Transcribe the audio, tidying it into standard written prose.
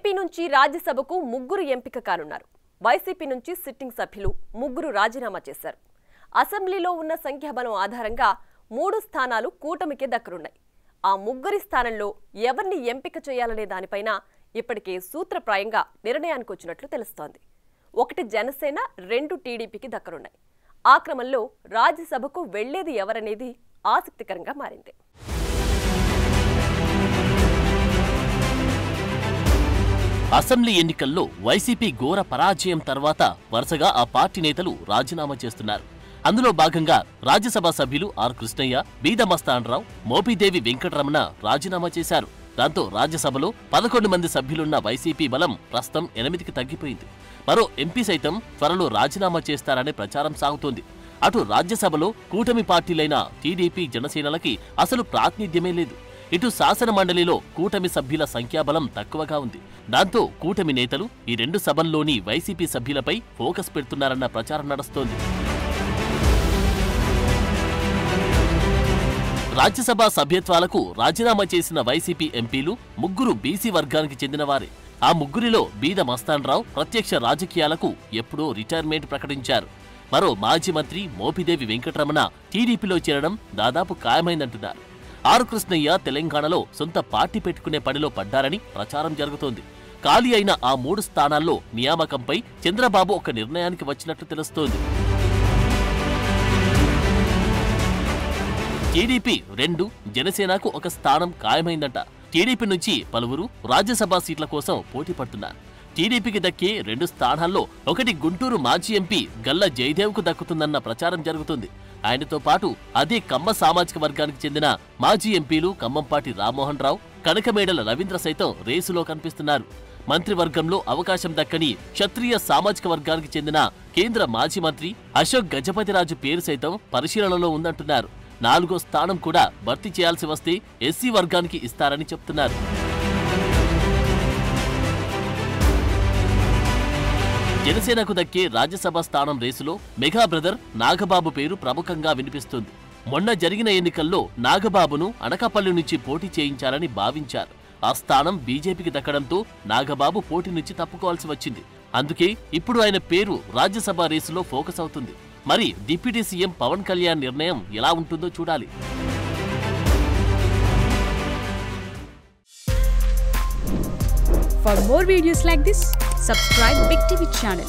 TDP నుంచి రాజ్యసభకు ముగ్గురు ఎంపిక కానున్నారు. వైసీపీ నుంచి సిట్టింగ్ సభ్యులు ముగ్గురు రాజీనామా చేశారు. అసెంబ్లీలో ఉన్న సంఖ్యాబలం ఆధారంగా 3 స్థానాలు కూటమికి దక్కనున్నాయి. ఆ ముగ్గురి స్థానంలో ఎవరిని ఎంపిక చేయాలనే దానిపైన ఇప్పటికే సూత్రప్రాయంగా నిర్ణయానికి వచ్చినట్లు తెలుస్తోంది. 1 జనసేన, 2 టీడీపీకి దక్కనున్నాయి. ఆ క్రమంలో రాజ్యసభకు వెళ్లేది ఎవరనేది ఆసక్తికరంగా మారింది. అసెంబ్లీ ఎన్నికల్లో వైసీపీ ఘోర పరాజయం తర్వాత వరుసగా ఆ పార్టీ నేతలు రాజీనామా చేస్తున్నారు. అందులో భాగంగా రాజ్యసభ సభ్యులు ఆర్ కృష్ణయ్య, బీద మస్తానరావు, మోపిదేవి వెంకటరమణ రాజీనామా చేశారు. దాంతో రాజ్యసభలో 11 మంది సభ్యులున్న వైసీపీ బలం ప్రస్తుతం 8కి తగ్గిపోయింది. మరో ఎంపీ సైతం త్వరలో రాజీనామా చేస్తారనే ప్రచారం సాగుతోంది. అటు రాజ్యసభలో కూటమి పార్టీలైన టీడీపీ, జనసేనలకి అసలు ప్రాతినిధ్యమే లేదు. ఇటు శాసన మండలిలో కూటమి సభ్యుల సంఖ్యాబలం తక్కువగా ఉంది. దాంతో కూటమి నేతలు ఈ 2 సభల్లోని వైసీపీ సభ్యులపై ఫోకస్ పెడుతున్నారన్న ప్రచారం నడుస్తోంది. రాజ్యసభ సభ్యత్వాలకు రాజీనామా చేసిన వైసీపీ ఎంపీలు ముగ్గురు బీసీ వర్గానికి చెందినవారే. ఆ ముగ్గురిలో బీద మస్తానరావు ప్రత్యక్ష రాజకీయాలకు ఎప్పుడో రిటైర్మెంట్ ప్రకటించారు. మరో మాజీ మంత్రి మోపిదేవి వెంకటరమణ టీడీపీలో చేరడం దాదాపు ఖాయమైందంటున్నారు. ఆర్ కృష్ణయ్య తెలంగాణలో సొంత పార్టీ పెట్టుకునే పనిలో పడ్డారని ప్రచారం జరుగుతోంది. ఖాళీ అయిన ఆ 3 స్థానాల్లో నియామకంపై చంద్రబాబు ఒక నిర్ణయానికి వచ్చినట్లు తెలుస్తోంది. టీడీపీ 2, జనసేనకు 1 స్థానం ఖాయమైందంట. టీడీపీ నుంచి పలువురు రాజ్యసభ సీట్ల కోసం పోటీ పడుతున్నారు. టీడీపీకి దక్కే 2 స్థానాల్లో ఒకటి గుంటూరు మాజీ ఎంపీ గల్లా జయదేవ్కు దక్కుతుందన్న ప్రచారం జరుగుతుంది. ఆయనతో పాటు అదే కమ్మ సామాజిక వర్గానికి చెందిన మాజీ ఎంపీలు ఖమ్మంపాటి రామ్మోహన్ రావు, కనకమేడల రవీంద్ర సైతం రేసులో కనిపిస్తున్నారు. మంత్రివర్గంలో అవకాశం దక్కని క్షత్రియ సామాజిక వర్గానికి చెందిన కేంద్ర మాజీ మంత్రి అశోక్ గజపతిరాజు పేరు సైతం పరిశీలనలో ఉందంటున్నారు. 4వ స్థానం కూడా భర్తీ చేయాల్సి వస్తే ఎస్సీ వర్గానికి ఇస్తారని చెప్తున్నారు. జనసేనకు దక్కే రాజ్యసభ స్థానం రేసులో మెగా బ్రదర్ నాగబాబు పేరు ప్రముఖంగా వినిపిస్తుంది. మొన్న జరిగిన ఎన్నికల్లో నాగబాబును అనకాపల్లి నుంచి పోటీ చేయించాలని భావించారు. ఆ స్థానం బీజేపీకి దక్కడంతో నాగబాబు పోటీ నుంచి తప్పుకోవాల్సి వచ్చింది. అందుకే ఇప్పుడు ఆయన పేరు రాజ్యసభ రేసులో ఫోకస్ అవుతుంది. మరి డిప్యూటీ సీఎం పవన్ కళ్యాణ్ నిర్ణయం ఎలా ఉంటుందో చూడాలి. For more videos like this, subscribe Big TV channel.